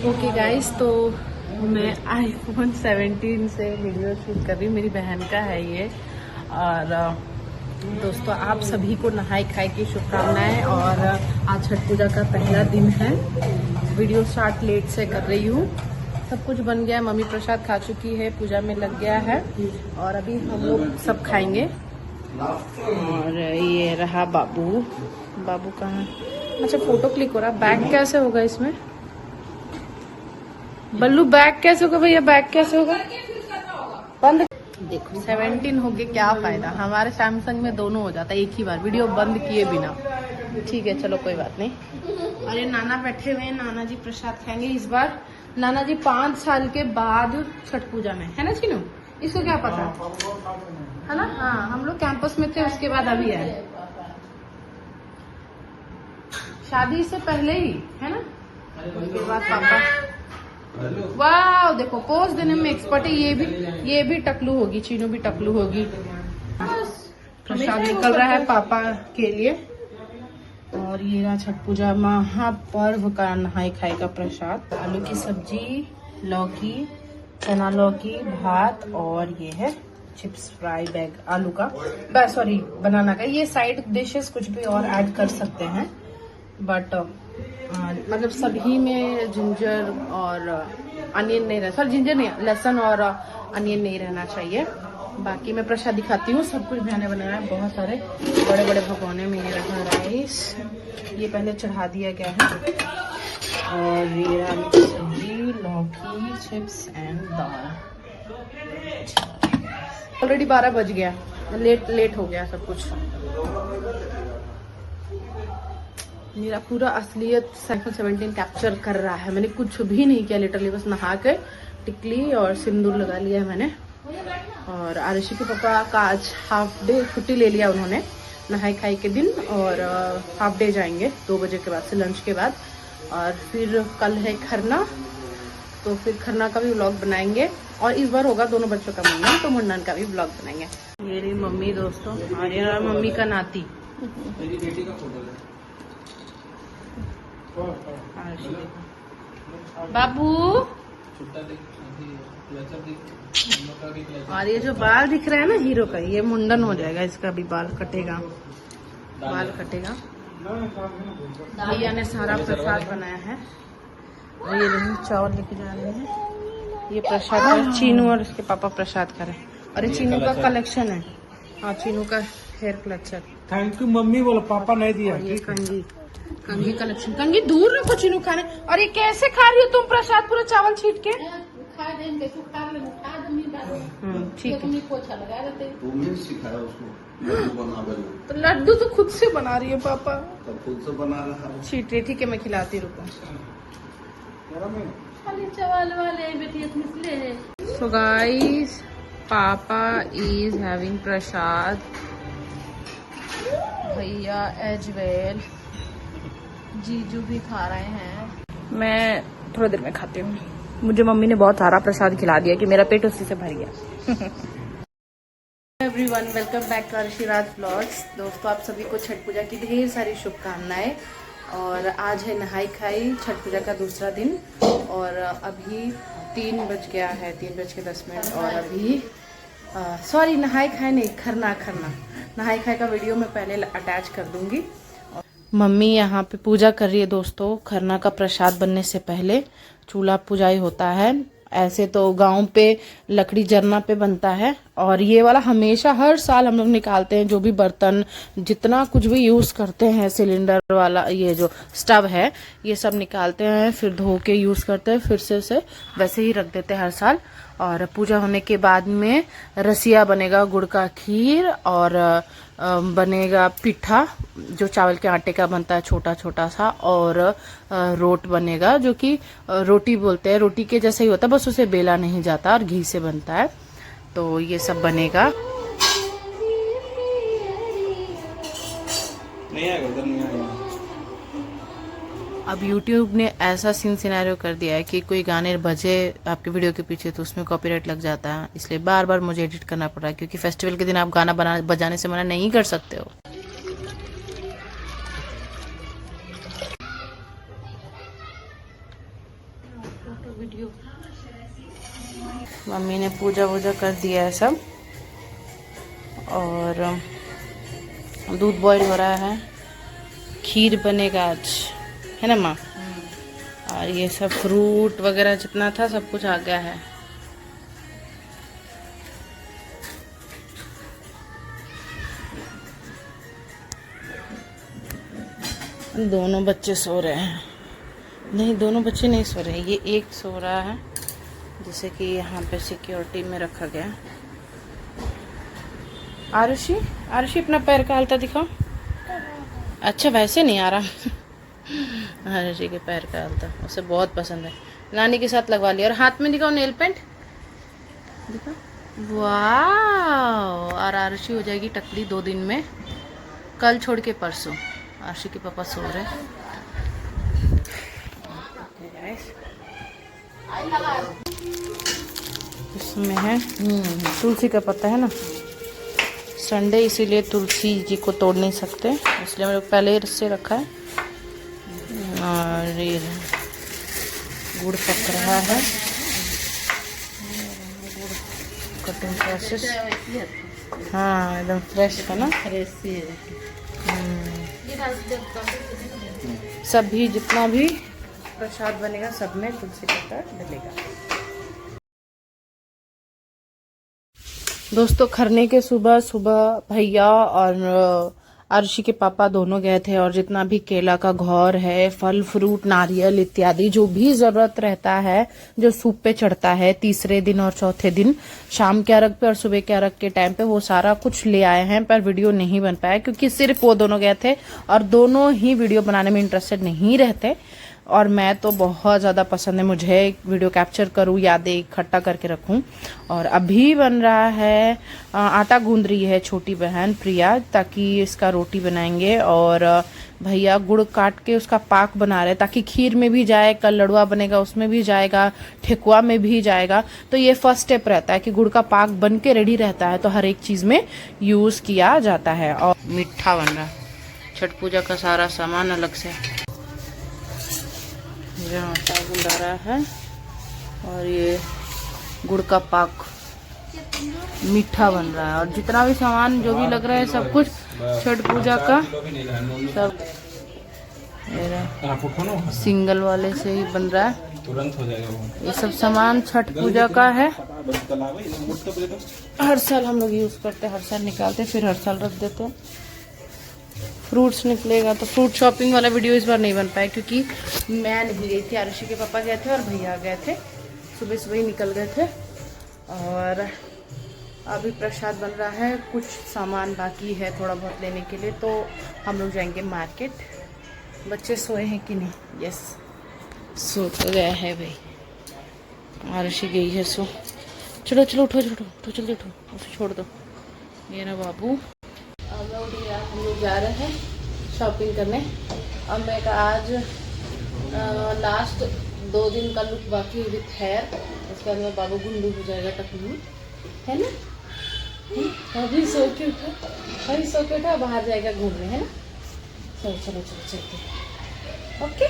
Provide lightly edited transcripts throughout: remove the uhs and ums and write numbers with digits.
Okay guys, तो मैं iPhone 17 से वीडियो शूट कर रही हूँ। मेरी बहन का है ये। और दोस्तों, आप सभी को नहाई खाई की शुभकामनाएं। और आज छठ पूजा का पहला दिन है। वीडियो स्टार्ट लेट से कर रही हूँ। सब कुछ बन गया है, मम्मी प्रसाद खा चुकी है, पूजा में लग गया है और अभी हम लोग सब खाएंगे। और ये रहा बाबू। बाबू कहाँ? अच्छा, फोटो क्लिक हो रहा। बैग कैसे होगा इसमें? बल्लू बैग कैसे होगा भैया? बैग कैसे होगा? बंद। देखो 17 हो गए, क्या फायदा। हमारे सैमसंग में दोनों हो जाता है एक ही बार, वीडियो बंद किए बिना। ठीक है, चलो कोई बात नहीं। अरे नाना बैठे हुए हैं, नाना जी प्रसाद खाएंगे इस बार। नाना जी 5 साल के बाद छठ पूजा में, है ना चीनू? इसको क्या पता है ना? हाँ, हम लोग कैंपस में थे, उसके बाद अभी आए। शादी से पहले ही, है ना? उसके बाद पापा। वाह, देखो पोज देने में एक्सपर्ट है। ये भी टकलू होगी, चीनू भी टकलू होगी। प्रसाद निकल रहा है पापा के लिए। और ये रहा छठ पूजा महापर्व का नहाई खाई का प्रसाद। आलू की सब्जी, लौकी, चना लौकी, भात और ये है चिप्स फ्राई बैग आलू का, सॉरी बनाना का। ये साइड डिशेस कुछ भी और ऐड कर सकते हैं, बट मतलब सभी में जिंजर और अनियन नहीं रहना। सॉरी, जिंजर नहीं, लहसुन और अनियन नहीं रहना चाहिए। बाकी मैं प्रसाद दिखाती हूँ। सब कुछ मैंने बनाया है, बहुत सारे बड़े बड़े भगोने में। ये रखा राइस, ये पहले चढ़ा दिया गया है। और ये आलू की सब्जी, लौकी, चिप्स एंड दाल। ऑलरेडी 12 बज गया, लेट हो गया सब कुछ। मेरा पूरा असलियत आईफोन 17 कैप्चर कर रहा है। मैंने कुछ भी नहीं किया, लिटरली बस नहा के टिकली और सिंदूर लगा लिया है मैंने। और आरुषि के पापा का आज हाफ डे छुट्टी ले लिया उन्होंने नहाई खाई के दिन। और हाफ डे जाएंगे 2 बजे के बाद से, लंच के बाद। और फिर कल है खरना, तो फिर खरना का भी व्लॉग बनाएंगे। और इस बार होगा दोनों बच्चों का मुंडन, तो मुंडन का भी व्लॉग बनाएंगे। मेरी मम्मी दोस्तों, और ये मम्मी का नाती मेरी बेटी का फोटो है। बाबू। और ये जो बाल दिख रहा है ना हीरो का, ये मुंडन हो जाएगा इसका भी। बाल कटेगा, बाल कटेगा। भैया ने सारा प्रसाद बनाया है। और ये रही चावल लेके जा रहे हैं। ये प्रसाद है, चीनू और उसके पापा प्रसाद करें। और ये चीनू का कलेक्शन है। हाँ, चीनू का hair collection. Thank you mummy बोलो, पापा नहीं दिया। ये कंघी कलेक्शन। कंघी दूर रखो चीनू खाने। और ये कैसे खा रही हो तुम प्रसाद, पूरा चावल छीट के? ठीक है। तो लड्डू तो खुद से बना रही है पापा, खुद से बना रहा है। छीट रही। ठीक है, मैं खिलाती, रुको। So guys, पापा इज हैविंग प्रसाद, भैया एज वेल, जीजू भी खा रहे हैं। मैं थोड़ी देर में खाती हूँ। मुझे मम्मी ने बहुत सारा प्रसाद खिला दिया कि मेरा पेट उसी से भर गया। एवरीवन, वेलकम बैक टू आशीर्वाद व्लॉग्स। दोस्तों, आप सभी को छठ पूजा की ढेर सारी शुभकामनाएं। और आज है नहाई खाई, छठ पूजा का दूसरा दिन। और अभी 3 बज गया है, 3:10। और अभी सॉरी, नहाई खाई नहीं, खरना। नहाई खाई का वीडियो मैं पहले अटैच कर दूंगी। मम्मी यहाँ पे पूजा कर रही है दोस्तों। खरना का प्रसाद बनने से पहले चूल्हा पुजाई होता है। ऐसे तो गांव पे लकड़ी जरना पे बनता है। और ये वाला हमेशा हर साल हम लोग निकालते हैं। जो भी बर्तन, जितना कुछ भी यूज करते हैं, सिलेंडर वाला ये जो स्टव है, ये सब निकालते हैं, फिर धो के यूज करते हैं, फिर से उसे वैसे ही रख देते हैं हर साल। और पूजा होने के बाद में रसिया बनेगा, गुड़ का खीर, और बनेगा पिठा जो चावल के आटे का बनता है, छोटा छोटा सा। और रोट बनेगा, जो कि रोटी बोलते हैं, रोटी के जैसे ही होता है, बस उसे बेला नहीं जाता और घी से बनता है। तो ये सब बनेगा। नहीं आएगा, उधर नहीं आएगा। अब YouTube ने ऐसा सिनेरियो कर दिया है कि कोई गाने बजे आपके वीडियो के पीछे तो उसमें कॉपीराइट लग जाता है। इसलिए बार बार मुझे एडिट करना पड़ रहा है, क्योंकि फेस्टिवल के दिन आप गाना बजाने से मना नहीं कर सकते हो। Photo video. मम्मी ने पूजा वूजा कर दिया है सब, और दूध बॉईल हो रहा है, खीर बनेगा आज, है ना माँ? और ये सब फ्रूट वगैरह जितना था सब कुछ आ गया है। दोनों बच्चे सो रहे हैं। नहीं, दोनों बच्चे नहीं सो रहे हैं, ये एक सो रहा है जैसे कि यहाँ पे सिक्योरिटी में रखा गया। आरुषि, आरुषि अपना पैर का हालता दिखाओ। अच्छा, वैसे नहीं आ रहा। आरुषि के पैर का हालता उसे बहुत पसंद है, नानी के साथ लगवा लिया। और हाथ में दिखाओ नेल पेंट, दिखाओ। वाह! और आरुषि हो जाएगी टकली 2 दिन में, कल छोड़ के परसों। आरुषि के पापा सो रहे हैं। इसमें है तुलसी का पत्ता, है ना? संडे इसीलिए तुलसी जी को तोड़ नहीं सकते, इसलिए हम लोग पहले से रखा है। और ये गुड़ पक रहा है, कटिंग प्रोसेस। हाँ, एकदम फ्रेश है ना? सभी जितना भी प्रसाद बनेगा सब में तुलसी पत्ता डलेगा। दोस्तों, खरने के सुबह सुबह भैया और आरुषि के पापा दोनों गए थे, और जितना भी केला का घौर है, फल फ्रूट नारियल इत्यादि जो भी जरूरत रहता है, जो सूप पे चढ़ता है तीसरे दिन और चौथे दिन, शाम के अर्घ पे और सुबह के अर्घ के टाइम पे, वो सारा कुछ ले आए हैं। पर वीडियो नहीं बन पाया क्योंकि सिर्फ वो दोनों गए थे, और दोनों ही वीडियो बनाने में इंटरेस्टेड नहीं रहते। और मैं तो बहुत ज़्यादा पसंद है मुझे वीडियो कैप्चर करूँ, यादें इकट्ठा करके रखूँ। और अभी बन रहा है, आटा गूंद रही है छोटी बहन प्रिया, ताकि इसका रोटी बनाएंगे। और भैया गुड़ काट के उसका पाक बना रहे हैं, ताकि खीर में भी जाए, कल लड़ुआ बनेगा उसमें भी जाएगा, ठेकुआ में भी जाएगा। तो ये फर्स्ट स्टेप रहता है कि गुड़ का पाक बन के रेडी रहता है, तो हर एक चीज़ में यूज़ किया जाता है। और मीठा बन रहा है, छठ पूजा का सारा सामान अलग से आटा गुंदा रहा है, और ये गुड़ का पाक मीठा बन रहा है। और जितना भी सामान जो भी लग रहा है सब कुछ छठ पूजा का, सब सिंगल वाले से ही बन रहा है। तुरंत हो जाएगा वो। ये सब सामान छठ पूजा का है। हर साल हम लोग यूज करते हैं, हर साल निकालते हैं, फिर हर साल रख देते हैं। फ्रूट्स निकलेगा, तो फ्रूट शॉपिंग वाला वीडियो इस बार नहीं बन पाया क्योंकि मैं नहीं गई थी, आरुषि के पापा गए थे और भैया गए थे, सुबह सुबह ही निकल गए थे। और अभी प्रसाद बन रहा है, कुछ सामान बाकी है थोड़ा बहुत लेने के लिए, तो हम लोग जाएंगे मार्केट। बच्चे सोए हैं कि नहीं? यस, सो तो गया है भाई, आरुषि गई है सो। चलो चलो उठो, उठो उठो, जल्दी उठो, उसे छोड़ दो। ये ना बाबू, हम लोग जा रहे हैं शॉपिंग करने। अब मैं आज लास्ट 2 दिन का लुक बाकी विथ हेयर, उसके बाद में बाबू गुंडू हो जाएगा टकलू, है ना? अभी सो के उठा, अभी सो के उठा, बाहर जाएगा घूमने, है ना? चलो चलो चलो चलते, ओके।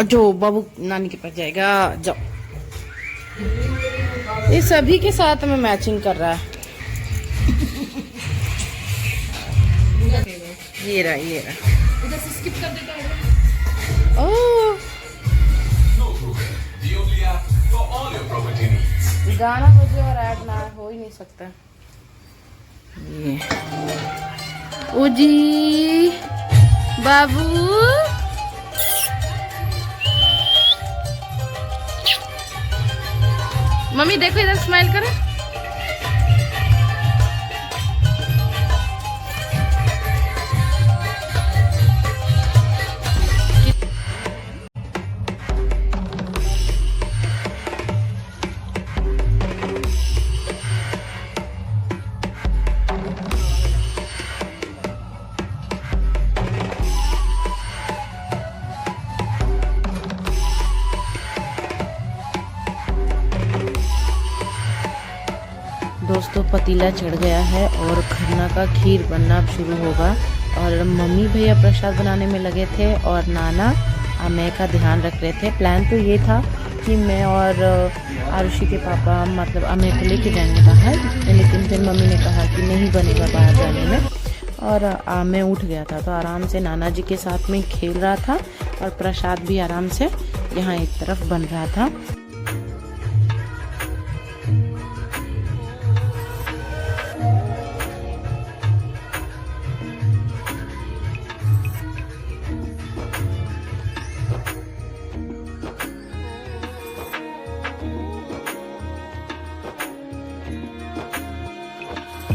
जो बाबू नानी के पास जाएगा, जाओ। ये सभी के साथ में मैचिंग कर रहा है। ये रहा, ये रहा। इधर से स्किप कर देता है। ओह, गाना बजे और ऐड ना हो ही नहीं सकता। ये ओ जी बाबू, मम्मी देखो इधर, स्माइल करो। दोस्तों पतीला चढ़ गया है और खरना का खीर बनना अब शुरू होगा। और मम्मी भैया प्रसाद बनाने में लगे थे और नाना अमय का ध्यान रख रहे थे। प्लान तो ये था कि मैं और आरुषि के पापा मतलब अमय को लेके जाएंगे बाहर, लेकिन फिर मम्मी ने कहा कि नहीं बनेगा बाहर जाने में। और मैं उठ गया था तो आराम से नाना जी के साथ में खेल रहा था और प्रसाद भी आराम से यहाँ एक तरफ बन रहा था।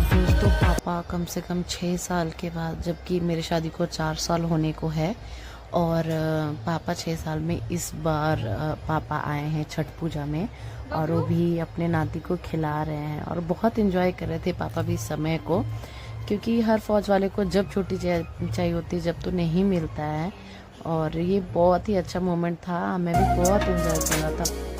दोस्तों पापा कम से कम 6 साल के बाद, जबकि मेरे शादी को 4 साल होने को है, और पापा 6 साल में इस बार पापा आए हैं छठ पूजा में और वो भी अपने नाती को खिला रहे हैं और बहुत एंजॉय कर रहे थे पापा भी इस समय को, क्योंकि हर फौज वाले को जब छुट्टी चाहिए होती है जब तो नहीं मिलता है। और ये बहुत ही अच्छा मोमेंट था, मैं भी बहुत एंजॉय कर रहा था।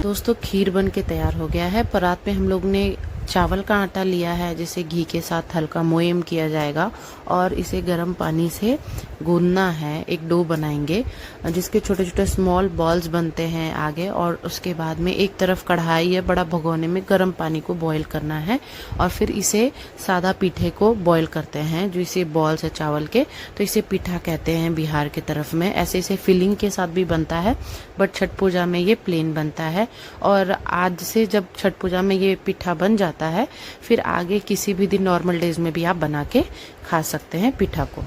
दोस्तों खीर बन के तैयार हो गया है। परात में हम लोग ने चावल का आटा लिया है जिसे घी के साथ हल्का मोयम किया जाएगा और इसे गर्म पानी से गूंदना है। एक डो बनाएंगे जिसके छोटे छोटे स्मॉल बॉल्स बनते हैं आगे, और उसके बाद में एक तरफ कढ़ाई या बड़ा भगोने में गर्म पानी को बॉईल करना है और फिर इसे सादा पीठे को बॉईल करते हैं जो इसे बॉल्स है चावल के, तो इसे पीठा कहते हैं बिहार के तरफ में। ऐसे इसे फिलिंग के साथ भी बनता है बट छठ पूजा में ये प्लेन बनता है। और आज से जब छठ पूजा में ये पीठा बन जाता है फिर आगे किसी भी दिन नॉर्मल डेज में भी आप बना के खा सकते हैं पीठा को।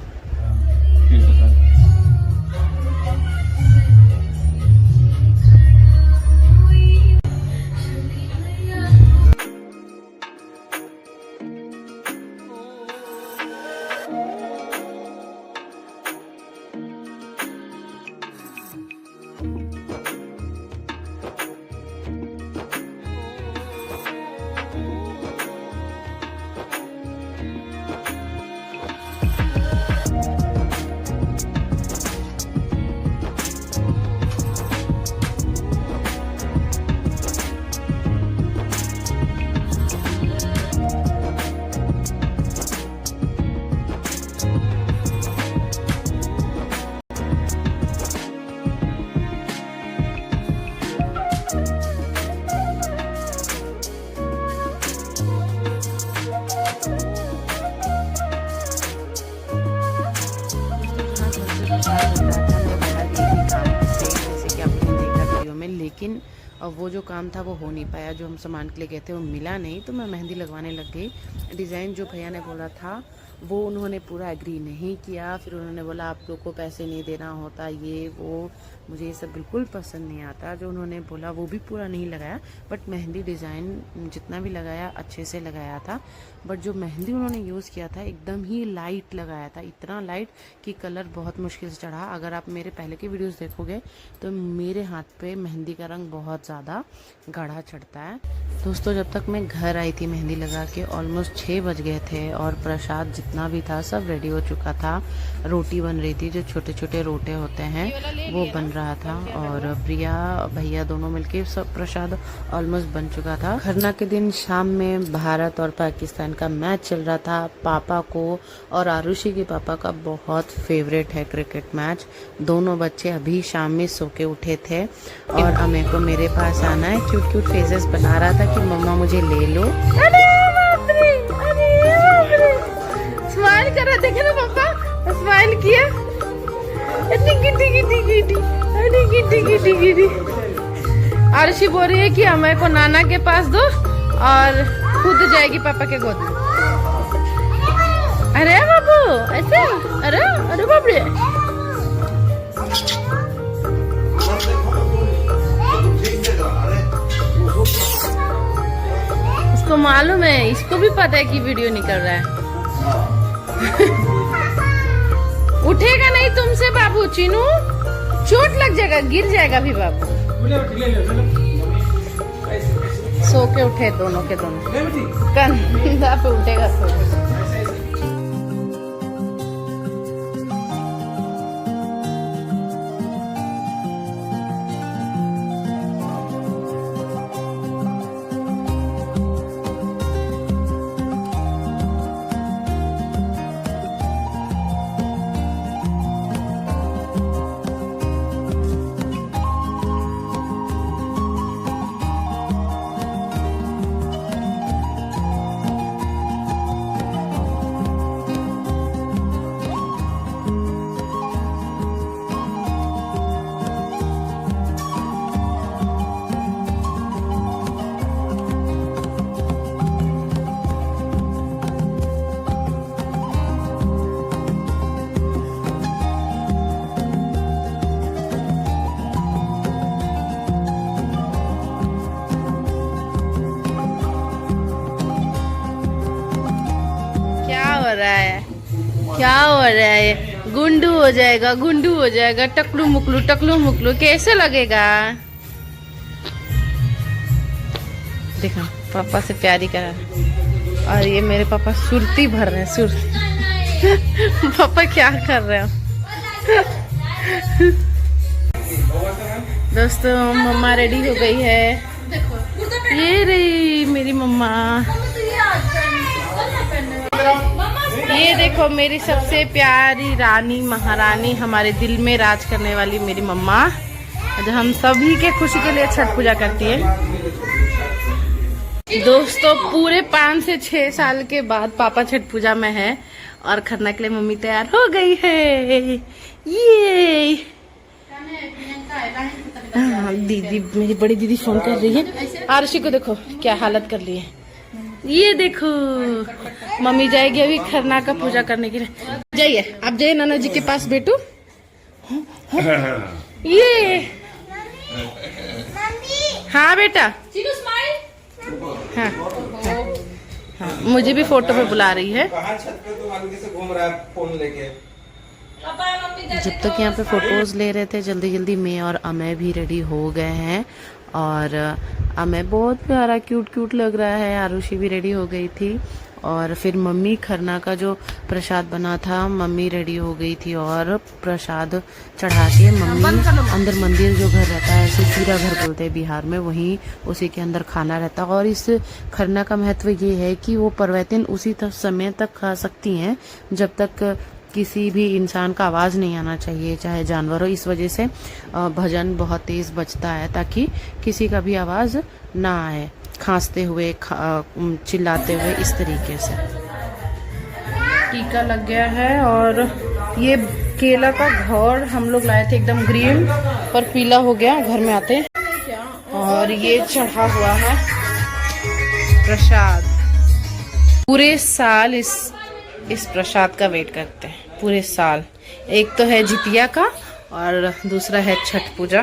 लेकिन वो जो काम था वो हो नहीं पाया, जो हम सामान के लिए गए थे वो मिला नहीं, तो मैं मेहंदी लगवाने लग गई। डिज़ाइन जो भैया ने बोला था वो उन्होंने पूरा एग्री नहीं किया। फिर उन्होंने बोला आप लोग को पैसे नहीं देना होता, ये वो, मुझे ये सब बिल्कुल पसंद नहीं आता। जो उन्होंने बोला वो भी पूरा नहीं लगाया, बट मेहंदी डिज़ाइन जितना भी लगाया अच्छे से लगाया था। बट जो मेहंदी उन्होंने यूज़ किया था एकदम ही लाइट लगाया था, इतना लाइट कि कलर बहुत मुश्किल से चढ़ा। अगर आप मेरे पहले की वीडियोस देखोगे तो मेरे हाथ पे मेहंदी का रंग बहुत ज़्यादा गाढ़ा चढ़ता है। दोस्तों जब तक मैं घर आई थी मेहंदी लगा के ऑलमोस्ट 6 बज गए थे और प्रसाद जितना भी था सब रेडी हो चुका था। रोटी बन रही थी, जो छोटे छोटे रोटे होते हैं वो बन रहा था और प्रिया भैया दोनों मिलके सब प्रसाद ऑलमोस्ट बन चुका था। खरना के दिन शाम में भारत और पाकिस्तान का मैच चल रहा था। पापा को और आरुषि के पापा का बहुत फेवरेट है क्रिकेट मैच। दोनों बच्चे अभी शाम में सो के उठे थे और अमे को मेरे पास आना है। क्यूट क्यूट फेसेस बना रहा था कि मम्मा मुझे ले लो। स्माइल कर रहा, देखे ना पापा स्माइल किया। गिटी गिटी गिटी गिटी गिटी गिटी। आरुषि बोल रही है कि हमें को नाना के पास दो और खुद जाएगी पापा के गोद में। अरे बाबू ऐसे, अरे अरे बाप रे। उसको मालूम है, इसको भी पता है कि वीडियो निकल रहा है। उठेगा नहीं तुमसे बाबू, चीनू चोट लग जाएगा, गिर जाएगा भी बाबू। सो के उठे दोनों के दोनों, कंधा पे उठेगा सो के। क्या हो रहा है? गुंडू हो जाएगा, गुंडू हो जाएगा। टकलू मुकलू कैसे लगेगा? देखा पापा से प्यारी करा। और ये मेरे पापा सुरती भर रहे हैं, सुरती। पापा क्या कर रहे हो? दोस्तों मम्मा रेडी हो गई है। ये रही मेरी मम्मा। ये देखो मेरी सबसे प्यारी रानी महारानी, हमारे दिल में राज करने वाली मेरी मम्मा, जो हम सभी के खुशी के लिए छठ पूजा करती है। दोस्तों पूरे 5 से 6 साल के बाद पापा छठ पूजा में है और खरना के लिए मम्मी तैयार हो गई है। ये दीदी, मेरी बड़ी दीदी फोन कर रही है। आरुषि को देखो क्या हालत कर ली है। ये देखो मम्मी जाएगी अभी खरना का पूजा करने के लिए। जाइए आप, जाइए नाना जी के पास बेटू। ये हाँ बेटा, हाँ, हाँ, मुझे भी फोटो पे बुला रही है। छत पे तो हल्के से घूम रहा है फोन लेके। जब तक यहाँ पे फोटोज ले रहे थे, जल्दी जल्दी मैं और अमय भी रेडी हो गए हैं। और अमय बहुत प्यारा क्यूट लग रहा है। आरुषि भी रेडी हो गई थी। और फिर मम्मी खरना का जो प्रसाद बना था, मम्मी रेडी हो गई थी और प्रसाद चढ़ा के मम्मी अंदर मंदिर जो घर रहता है, ऐसे सीरा घर बोलते हैं बिहार में, वहीं उसी के अंदर खाना रहता है। और इस खरना का महत्व ये है कि वो परवैतिन उसी समय तक खा सकती हैं जब तक किसी भी इंसान का आवाज़ नहीं आना चाहिए, चाहे जानवर हो। इस वजह से भजन बहुत तेज बजता है ताकि किसी का भी आवाज़ ना आए, खांसते हुए चिल्लाते हुए, इस तरीके से। टीका लग गया है और ये केला का घौर हम लोग लाए थे, एकदम ग्रीन पर पीला हो गया घर में आते। और ये चढ़ा हुआ है प्रसाद। पूरे साल इस प्रसाद का वेट करते हैं, पूरे साल। एक तो है जितिया का और दूसरा है छठ पूजा।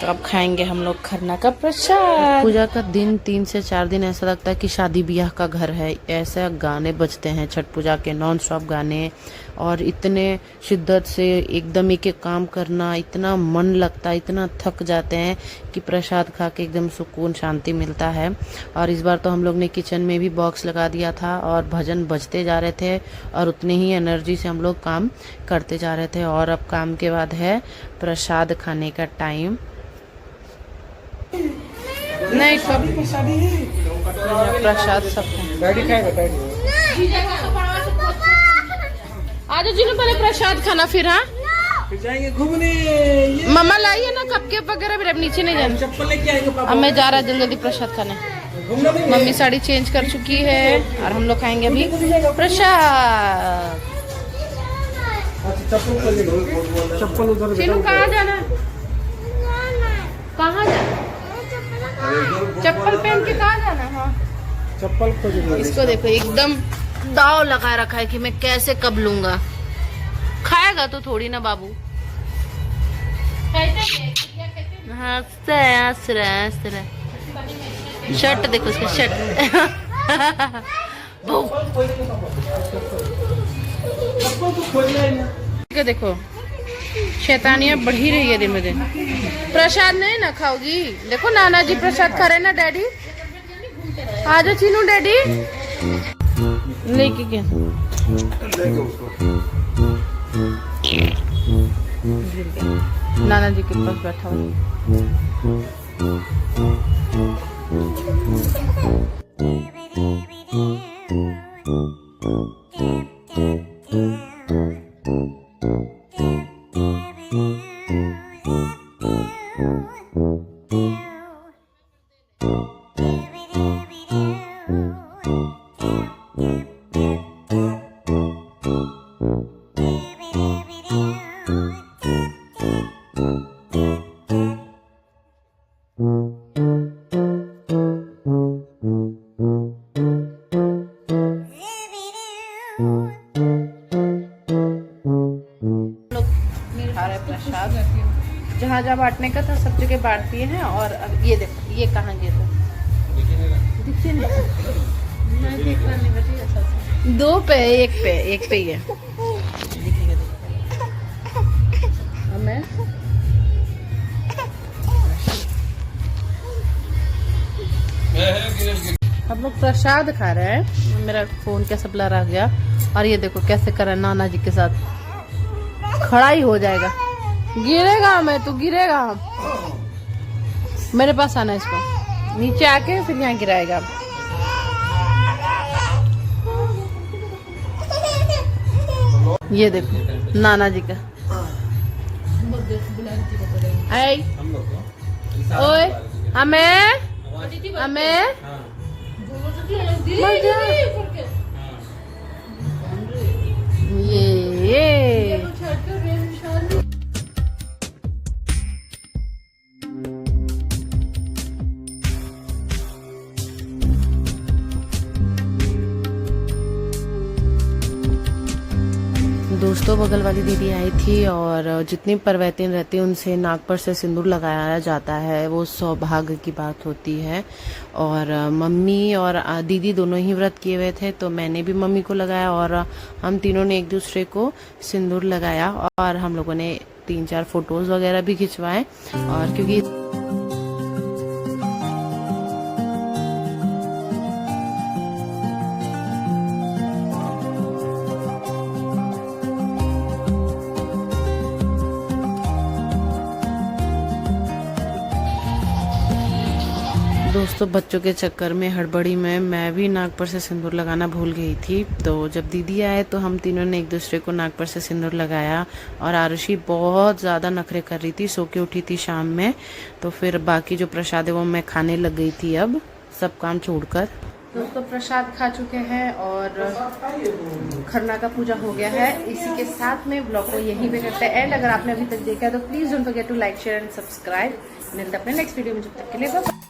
तो अब खाएंगे हम लोग खरना का प्रसाद। पूजा का दिन 3 से 4 दिन ऐसा लगता है कि शादी ब्याह का घर है। ऐसे गाने बजते हैं छठ पूजा के, नॉन स्टॉप गाने, और इतने शिद्दत से एकदम एक एक काम करना, इतना मन लगता है, इतना थक जाते हैं कि प्रसाद खा के एकदम सुकून शांति मिलता है। और इस बार तो हम लोग ने किचन में भी बॉक्स लगा दिया था और भजन बजते जा रहे थे और उतने ही एनर्जी से हम लोग काम करते जा रहे थे। और अब काम के बाद है प्रसाद खाने का टाइम। नहीं सब प्रसाद सब आज जिन्हों पहले प्रसाद खाना, फिर हाँ जाएंगे घूमने। मम्मा लाई है ना कपकेक वगैरह, फिर अब नीचे नहीं जाना। चप्पल लेके आएंगे पापा। अब मैं जा रहा जल्दी जल्दी प्रसाद खाने। मम्मी साड़ी चेंज कर चुकी है और हम लोग खाएंगे अभी प्रसाद। चप्पल उधर चिनू कहाँ जाना, कहाँ जाना, चप्पल पहन के कहाँ जाना। हाँ चप्पल को इसको देखो एकदम दाव लगा रखा है कि मैं कैसे कब लूंगा। खाएगा तो थोड़ी ना बाबू। हंस रहा शर्ट देखो उसका शर्ट। देखो शैतानियां बढ़ ही रही है दिन में दिन। प्रसाद नहीं ना खाओगी, देखो नाना जी प्रसाद खा रहे ना। डैडी आ जाओ चीनू, डैडी लेके क्या नाना जी के पास बैठा हुआ। प्रसाद जहाँ जहाँ बांटने का था सब जगह बांट दिए हैं। और अब ये देखो ये कहाँ गया था, दिखिए नहीं। 2 पे 1 पे ही है। अब मैं हम लोग प्रसाद खा रहे हैं। मेरा फोन कैसे ब्लर आ गया। और ये देखो कैसे कर रहा है नाना जी के साथ, खड़ा ही हो जाएगा। गिरेगा, मैं तो गिरेगा। मेरे पास आना इसको, नीचे आके फिर यहाँ गिराएगा। ये देखो नाना जी का। ओए हमें ये दोस्तों बगल वाली दीदी आई थी और जितनी परवैतिन रहती है उनसे नाक पर से सिंदूर लगाया जाता है। वो सौभाग्य की बात होती है। और मम्मी और दीदी दोनों ही व्रत किए हुए थे, तो मैंने भी मम्मी को लगाया और हम तीनों ने एक दूसरे को सिंदूर लगाया। और हम लोगों ने 3-4 फोटोज वगैरह भी खिंचवाए। और क्योंकि दोस्तों बच्चों के चक्कर में हड़बड़ी में मैं भी नाक पर से सिंदूर लगाना भूल गई थी। तो जब दीदी आए तो हम तीनों ने एक दूसरे को नाक पर से सिंदूर लगाया। और आरुषि बहुत ज़्यादा नखरे कर रही थी, सो के उठी थी शाम में। तो फिर बाकी जो प्रसाद है वो मैं खाने लग गई थी अब सब काम छोड़कर। दोस्तों प्रसाद खा चुके हैं और खरना का पूजा हो गया है। इसी के साथ में ब्लॉग को यहीं पे करते हैं एंड। अगर आपने अभी तक देखा है तो please don't forget to like share and subscribe. मिलते हैं अपने नेक्स्ट वीडियो में, जब तक के लिए बाय।